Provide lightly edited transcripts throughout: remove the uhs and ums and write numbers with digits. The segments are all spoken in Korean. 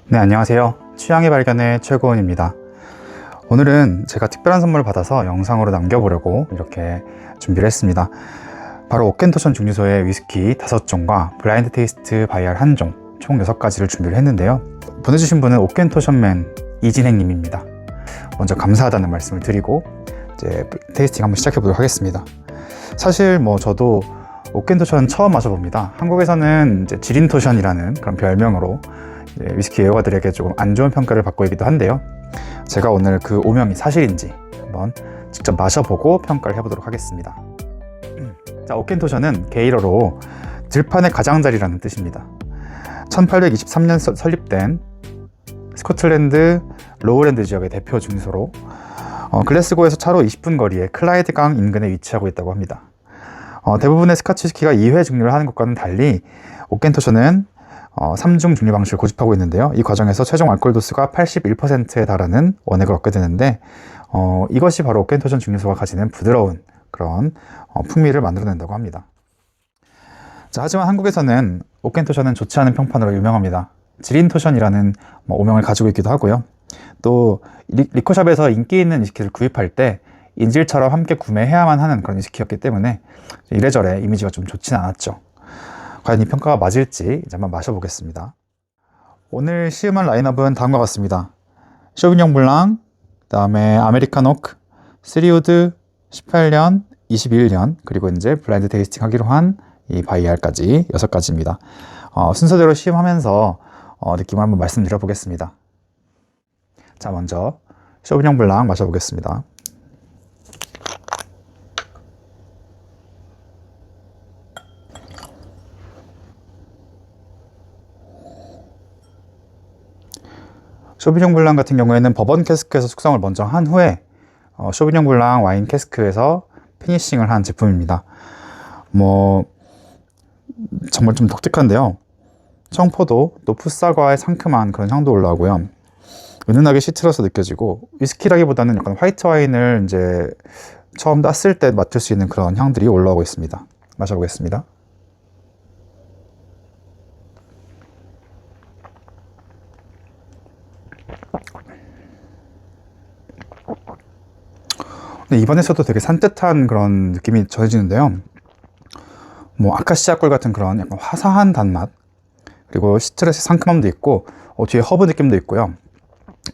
네, 안녕하세요. 취향의 발견의 최고원입니다. 오늘은 제가 특별한 선물을 받아서 영상으로 남겨보려고 이렇게 준비를 했습니다. 바로 오켄토션 증류소의 위스키 5종과 블라인드 테이스트 바이알 1종, 총 6가지를 준비를 했는데요. 보내주신 분은 오켄토션맨 이진행님입니다. 먼저 감사하다는 말씀을 드리고 이제 테이스팅 한번 시작해 보도록 하겠습니다. 사실 저도 오켄토션 처음 마셔봅니다. 한국에서는 이제 지린토션이라는 그런 별명으로 위스키 애호가들에게 조금 안 좋은 평가를 받고 있기도 한데요. 제가 오늘 그 오명이 사실인지 한번 직접 마셔보고 평가를 해보도록 하겠습니다. 자, 오켄토션은 게일어로 들판의 가장자리라는 뜻입니다. 1823년 설립된 스코틀랜드 로우랜드 지역의 대표 증류소로 글래스고에서 차로 20분 거리에 클라이드 강 인근에 위치하고 있다고 합니다. 대부분의 스카치 위스키가 2회 증류를 하는 것과는 달리 오켄토션은 3중 증류 방식을 고집하고 있는데요. 이 과정에서 최종 알코올 도수가 81%에 달하는 원액을 얻게 되는데 이것이 바로 오켄토션 증류소가 가지는 부드러운 그런 풍미를 만들어낸다고 합니다. 자, 하지만 한국에서는 오켄토션은 좋지 않은 평판으로 유명합니다. 지린토션이라는 오명을 가지고 있기도 하고요. 또 리코샵에서 인기 있는 위스키를 구입할 때 인질처럼 함께 구매해야만 하는 그런 위스키였기 때문에 이래저래 이미지가 좀 좋진 않았죠. 과연 이 평가가 맞을지 이제 한번 마셔보겠습니다. 오늘 시음한 라인업은 다음과 같습니다. 쇼비뇽 블랑, 그 다음에 아메리칸 오크, 3우드, 18년, 21년, 그리고 이제 블라인드 테이스팅 하기로 한 이 바이알까지 6가지입니다. 순서대로 시음하면서 느낌을 한번 말씀드려 보겠습니다. 자, 먼저 쇼비뇽 블랑 마셔보겠습니다. 쇼비뇽 블랑 같은 경우에는 버번 캐스크에서 숙성을 먼저 한 후에 쇼비뇽 블랑 와인 캐스크에서 피니싱을 한 제품입니다. 정말 좀 독특한데요. 청포도 또 풋사과의 상큼한 그런 향도 올라오고요. 은은하게 시트러스 느껴지고 위스키라기보다는 약간 화이트 와인을 이제 처음 땄을 때 맡을 수 있는 그런 향들이 올라오고 있습니다. 마셔보겠습니다. 네, 입안에서도 되게 산뜻한 그런 느낌이 전해지는데요. 아카시아 꿀 같은 그런 약간 화사한 단맛, 그리고 시트러스 상큼함도 있고 뒤에 허브 느낌도 있고요.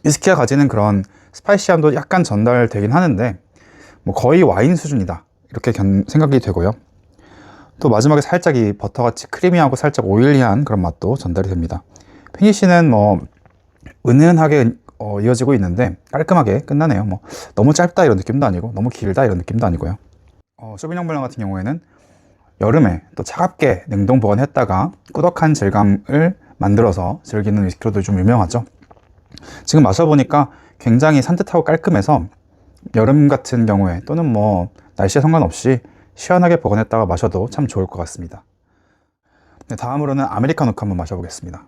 위스키가 가지는 그런 스파이시함도 약간 전달되긴 하는데 거의 와인 수준이다 이렇게 생각이 되고요. 또 마지막에 살짝 이 버터같이 크리미하고 살짝 오일리한 그런 맛도 전달이 됩니다. 피니쉬는 은은하게 이어지고 있는데 깔끔하게 끝나네요. 너무 짧다 이런 느낌도 아니고 너무 길다 이런 느낌도 아니고요. 쇼비뇽 블랑 같은 경우에는 여름에 또 차갑게 냉동 보관했다가 꾸덕한 질감을 만들어서 즐기는 위스키로도 좀 유명하죠. 지금 마셔보니까 굉장히 산뜻하고 깔끔해서 여름 같은 경우에 또는 날씨에 상관없이 시원하게 보관했다가 마셔도 참 좋을 것 같습니다. 네, 다음으로는 아메리칸 오크 한번 마셔보겠습니다.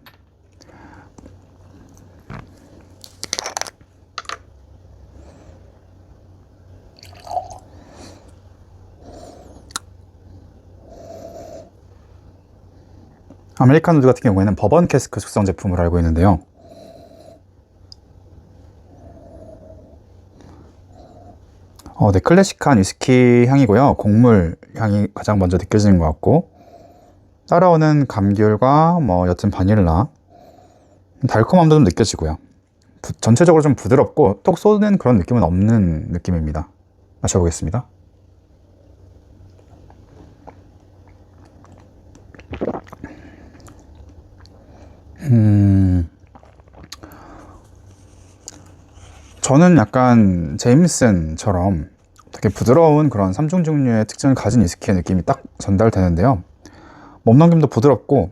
아메리칸 우드 같은 경우에는 버번 캐스크 숙성 제품으로 알고 있는데요. 네, 클래식한 위스키 향이고요. 곡물 향이 가장 먼저 느껴지는 것 같고 따라오는 감귤과 옅은 바닐라, 달콤함도 좀 느껴지고요. 전체적으로 좀 부드럽고 톡 쏘는 그런 느낌은 없는 느낌입니다. 마셔보겠습니다. 저는 약간 제임슨처럼 되게 부드러운 그런 3중 증류의 특징을 가진 위스키의 느낌이 딱 전달되는데요. 몸넘김도 부드럽고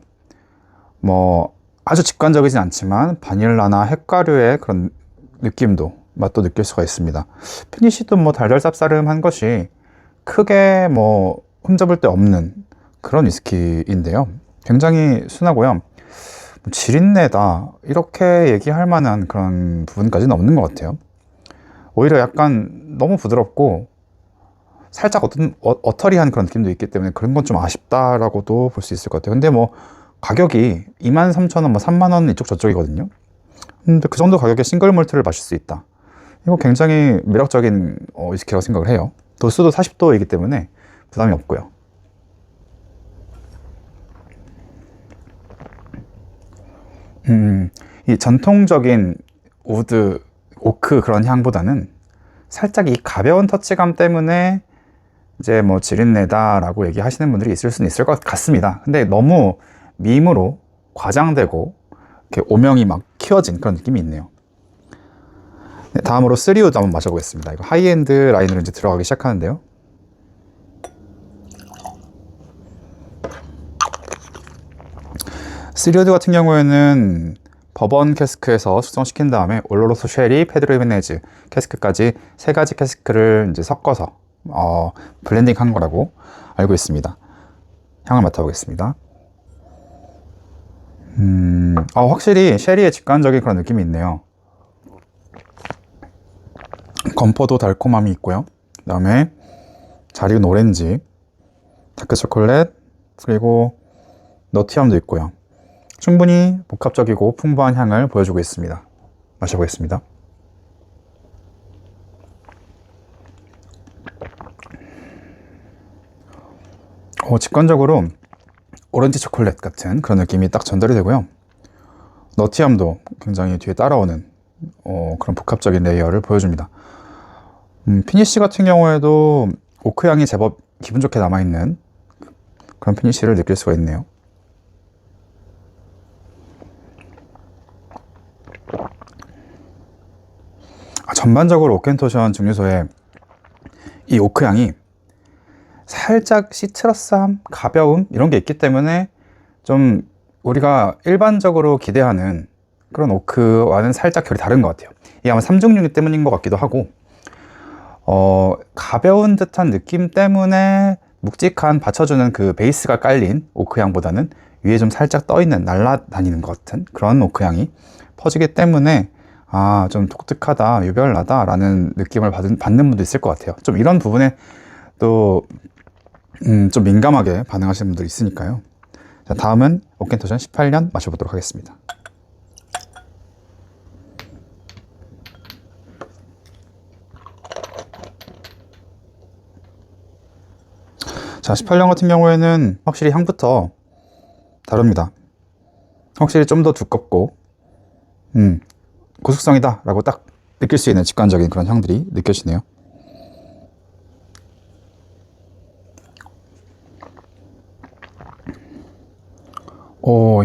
아주 직관적이진 않지만 바닐라나 핵과류의 그런 느낌도 맛도 느낄 수가 있습니다. 피니쉬도 달달 쌉싸름한 것이 크게 흠잡을 데 없는 그런 위스키인데요. 굉장히 순하고요. 지린내다 이렇게 얘기할 만한 그런 부분까지는 없는 것 같아요. 오히려 약간 너무 부드럽고 살짝 어떤 어터리한 그런 느낌도 있기 때문에 그런 건 좀 아쉽다라고도 볼 수 있을 것 같아요. 근데 가격이 23,000원, 30,000원 이쪽 저쪽이거든요. 근데 그 정도 가격에 싱글 몰트를 마실 수 있다. 이거 굉장히 매력적인 위스키라고 생각을 해요. 도수도 40도이기 때문에 부담이 없고요. 이 전통적인 우드, 오크 그런 향보다는 살짝 이 가벼운 터치감 때문에 이제 뭐 지린내다라고 얘기하시는 분들이 있을 수는 있을 것 같습니다. 근데 너무 밈으로 과장되고 이렇게 오명이 막 키워진 그런 느낌이 있네요. 네, 다음으로 3우드 한번 마셔보겠습니다. 이거 하이엔드 라인으로 이제 들어가기 시작하는데요. 쓰리우드 같은 경우에는 버번 캐스크에서 숙성시킨 다음에 올로로소 쉐리, 페드로이베네즈 캐스크까지 세 가지 캐스크를 이제 섞어서 블렌딩 한 거라고 알고 있습니다. 향을 맡아보겠습니다. 확실히 쉐리의 직관적인 그런 느낌이 있네요. 건포도 달콤함이 있고요. 그 다음에 잘 익은 오렌지, 다크 초콜릿, 그리고 너티함도 있고요. 충분히 복합적이고 풍부한 향을 보여주고 있습니다. 마셔보겠습니다. 직관적으로 오렌지 초콜릿 같은 그런 느낌이 딱 전달이 되고요. 너티함도 굉장히 뒤에 따라오는 그런 복합적인 레이어를 보여줍니다. 피니쉬 같은 경우에도 오크 향이 제법 기분 좋게 남아있는 그런 피니쉬를 느낄 수가 있네요. 전반적으로 오켄토션 증류소의 이 오크 향이 살짝 시트러스함, 가벼움 이런 게 있기 때문에 좀 우리가 일반적으로 기대하는 그런 오크와는 살짝 결이 다른 것 같아요. 이게 아마 삼중류이기 때문인 것 같기도 하고 가벼운 듯한 느낌 때문에 묵직한 받쳐주는 그 베이스가 깔린 오크 향보다는 위에 좀 살짝 떠있는 날아다니는 것 같은 그런 오크 향이 퍼지기 때문에 좀 독특하다, 유별나다 라는 느낌을 받는 분도 있을 것 같아요. 좀 이런 부분에 또 좀 민감하게 반응하시는 분들이 있으니까요. 자, 다음은 오켄토션 18년 마셔보도록 하겠습니다. 자, 18년 같은 경우에는 확실히 향부터 다릅니다. 확실히 좀 더 두껍고 고숙성이다 라고 딱 느낄 수 있는 직관적인 그런 향들이 느껴지네요.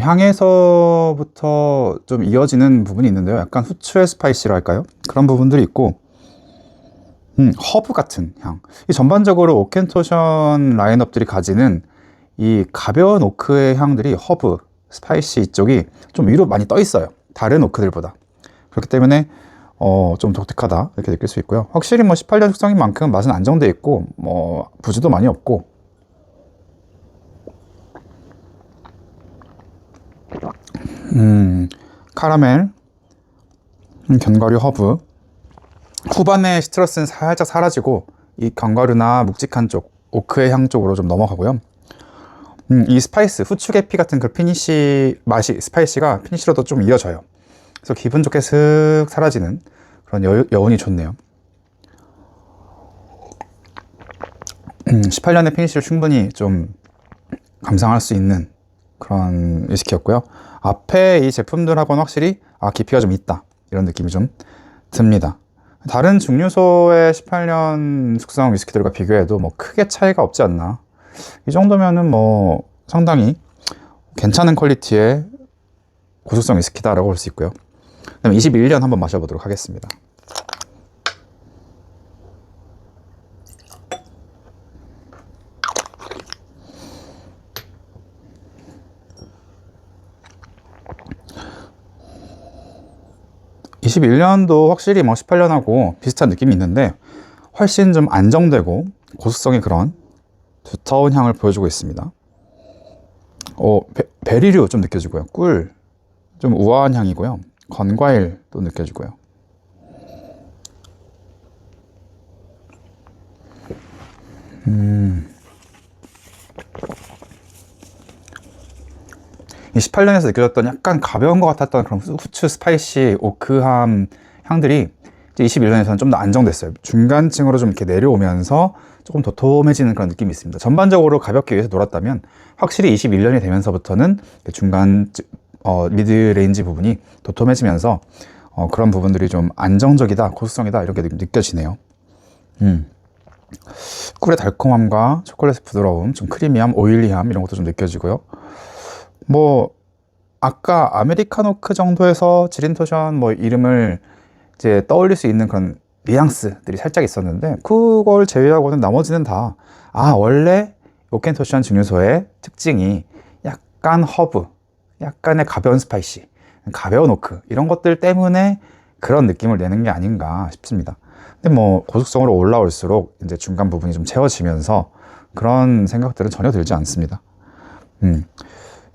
향에서부터 좀 이어지는 부분이 있는데요. 약간 후추의 스파이시라 할까요? 그런 부분들이 있고 허브 같은 향. 이 전반적으로 오켄토션 라인업들이 가지는 이 가벼운 오크의 향들이 허브, 스파이시 이쪽이 좀 위로 많이 떠 있어요. 다른 오크들보다. 그렇기 때문에 좀 독특하다 이렇게 느낄 수 있고요. 확실히 뭐 18년 숙성인 만큼 맛은 안정되어 있고 뭐 부주도 많이 없고 카라멜, 견과류, 허브 후반에 시트러스는 살짝 사라지고 이 견과류나 묵직한 쪽 오크의 향 쪽으로 좀 넘어가고요. 이 스파이스, 후추 계피 같은 그 피니쉬 맛이 스파이시가 피니쉬로도 좀 이어져요. 그래서 기분 좋게 슥 사라지는 그런 여운이 좋네요. 18년의 피니쉬를 충분히 좀 감상할 수 있는 그런 위스키였고요. 앞에 이 제품들하고는 확실히 깊이가 좀 있다 이런 느낌이 좀 듭니다. 다른 증류소의 18년 숙성 위스키들과 비교해도 뭐 크게 차이가 없지 않나. 이 정도면은 뭐 상당히 괜찮은 퀄리티의 고숙성 위스키다라고 볼 수 있고요. 그다음에 21년 한번 마셔보도록 하겠습니다. (21년도) 확실히 뭐 18년하고 비슷한 느낌이 있는데 훨씬 좀 안정되고 고수성의 그런 두터운 향을 보여주고 있습니다. 베리류 좀 느껴지고요. 꿀 좀 우아한 향이고요. 건과일도 느껴지고요. 이 18년에서 느껴졌던 약간 가벼운 것 같았던 그런 후추, 스파이시, 오크함 향들이 이제 21년에서는 좀 더 안정됐어요. 중간층으로 좀 이렇게 내려오면서 조금 도톰해지는 그런 느낌이 있습니다. 전반적으로 가볍게 위에서 놀았다면 확실히 21년이 되면서부터는 중간 미드 레인지 부분이 도톰해지면서 그런 부분들이 좀 안정적이다, 고수성이다 이렇게 느껴지네요. 꿀의 달콤함과 초콜릿의 부드러움, 좀 크리미함, 오일리함 이런 것도 좀 느껴지고요. 뭐 아까 아메리카노크 정도에서 지린토션 뭐 이름을 이제 떠올릴 수 있는 그런 뉘앙스들이 살짝 있었는데, 그걸 제외하고는 나머지는 다 원래 오켄토션 증류소의 특징이 약간 허브, 약간의 가벼운 스파이시, 가벼운 오크 이런 것들 때문에 그런 느낌을 내는 게 아닌가 싶습니다. 근데 뭐 고속성으로 올라올수록 이제 중간 부분이 좀 채워지면서 그런 생각들은 전혀 들지 않습니다.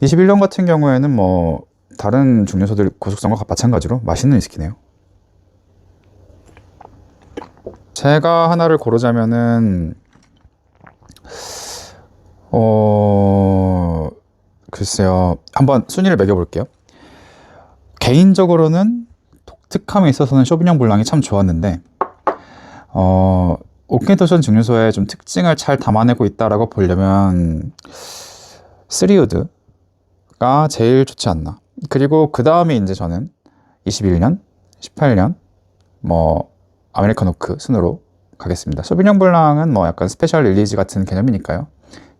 21년 같은 경우에는 뭐 다른 증류소들 고속성과 마찬가지로 맛있는 위스키네요. 제가 하나를 고르자면은 글쎄요, 한번 순위를 매겨볼게요. 개인적으로는 독특함에 있어서는 쇼비뇽 블랑이 참 좋았는데, 오켄토션 증류소의 좀 특징을 잘 담아내고 있다라고 보려면 쓰리우드가 제일 좋지 않나. 그리고 그 다음에 이제 저는 21년, 18년, 뭐 아메리카노크 순으로 가겠습니다. 쇼비뇽 블랑은 뭐 약간 스페셜 릴리즈 같은 개념이니까요.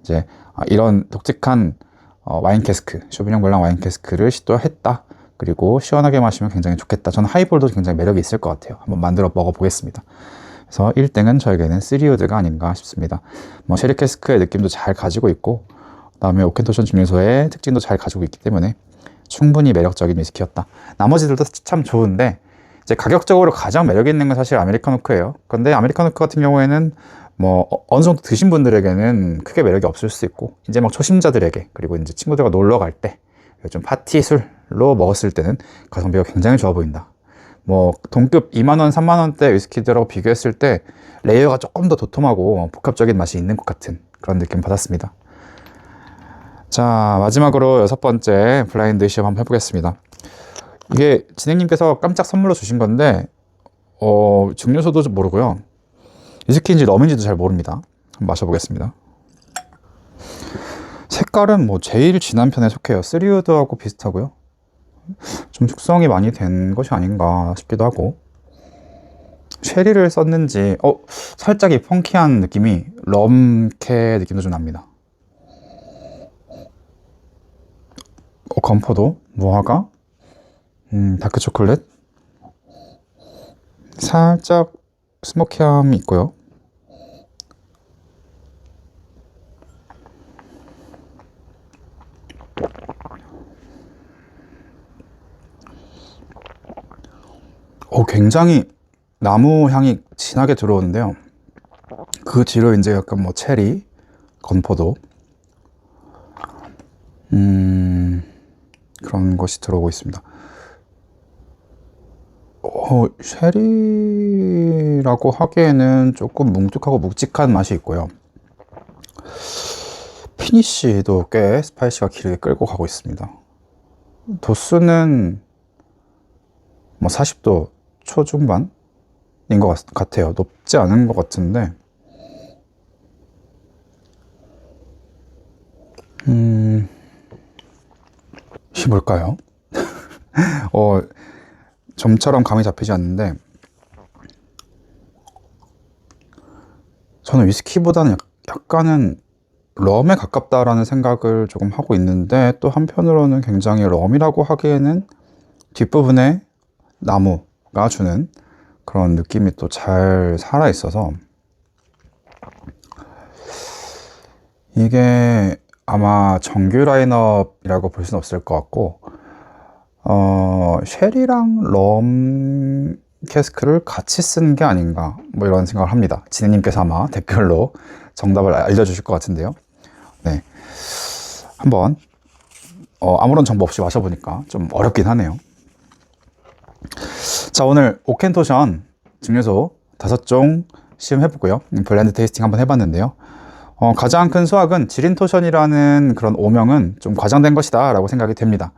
이제 이런 독특한 와인 캐스크, 쇼비뇽 블랑 와인 캐스크를 시도했다. 그리고 시원하게 마시면 굉장히 좋겠다. 저는 하이볼도 굉장히 매력이 있을 것 같아요. 한번 만들어 먹어보겠습니다. 그래서 1등은 저에게는 쓰리우드가 아닌가 싶습니다. 뭐 쉐리 캐스크의 느낌도 잘 가지고 있고, 그다음에 오켄토션 증류소의 특징도 잘 가지고 있기 때문에 충분히 매력적인 위스키였다. 나머지들도 참 좋은데 이제 가격적으로 가장 매력 있는 건 사실 아메리카노크예요. 그런데 아메리카노크 같은 경우에는 뭐 어느 정도 드신 분들에게는 크게 매력이 없을 수 있고, 이제 막 초심자들에게, 그리고 이제 친구들과 놀러 갈 때 좀 파티 술로 먹었을 때는 가성비가 굉장히 좋아 보인다. 뭐 동급 2만원, 3만원대 위스키들하고 비교했을 때 레이어가 조금 더 도톰하고 복합적인 맛이 있는 것 같은 그런 느낌 받았습니다. 자, 마지막으로 6번째 블라인드 시험 한번 해보겠습니다. 이게 진행님께서 깜짝 선물로 주신 건데 증류소도 좀 모르고요, 위스키인지 럼인지도 잘 모릅니다. 한번 마셔보겠습니다. 색깔은 뭐 제일 진한 편에 속해요. 쓰리우드하고 비슷하고요. 좀 숙성이 많이 된 것이 아닌가 싶기도 하고, 쉐리를 썼는지 살짝 이 펑키한 느낌이 럼캐 느낌도 좀 납니다. 건포도, 무화과, 다크 초콜릿, 살짝 스모키함이 있고요. 굉장히 나무 향이 진하게 들어오는데요. 그 뒤로 이제 약간 뭐 체리, 건포도, 그런 것이 들어오고 있습니다. 쉐리라고 하기에는 조금 뭉툭하고 묵직한 맛이 있고요. 피니쉬도 꽤 스파이시가 길게 끌고 가고 있습니다. 도수는 뭐 40도 초중반인 것 같아요. 높지 않은 것 같은데, 이게 뭘까요? 점처럼 감이 잡히지 않는데, 저는 위스키보다는 약간은 럼에 가깝다라는 생각을 조금 하고 있는데, 또 한편으로는 굉장히 럼이라고 하기에는 뒷부분에 나무가 주는 그런 느낌이 또 잘 살아 있어서, 이게 아마 정규 라인업이라고 볼 수는 없을 것 같고, 쉐리랑 럼 캐스크를 같이 쓴 게 아닌가, 뭐 이런 생각을 합니다. 진혜님께서 아마 댓글로 정답을 알려주실 것 같은데요. 네, 한번 아무런 정보 없이 마셔보니까 좀 어렵긴 하네요. 자, 오늘 오켄토션 증류소 5종 시음해보고요, 블렌드 테이스팅 한번 해봤는데요. 가장 큰 수확은 지린토션이라는 그런 오명은 좀 과장된 것이다 라고 생각이 됩니다.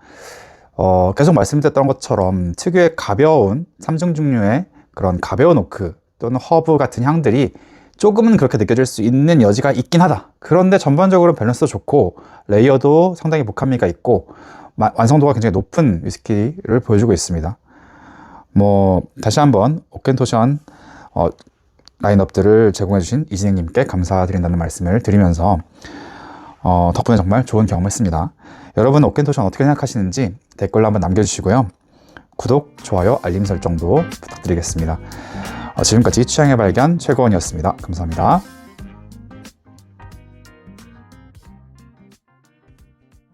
계속 말씀드렸던 것처럼 특유의 가벼운 삼중증류의 그런 가벼운 오크 또는 허브 같은 향들이 조금은 그렇게 느껴질 수 있는 여지가 있긴 하다. 그런데 전반적으로 밸런스도 좋고 레이어도 상당히 복합미가 있고 완성도가 굉장히 높은 위스키를 보여주고 있습니다. 다시 한번 오켄토션 라인업들을 제공해주신 이진행님께 감사드린다는 말씀을 드리면서 덕분에 정말 좋은 경험했습니다. 여러분 오켄토션 어떻게 생각하시는지 댓글로 한번 남겨주시고요. 구독, 좋아요, 알림 설정도 부탁드리겠습니다. 지금까지 취향의 발견 최고원이었습니다. 감사합니다.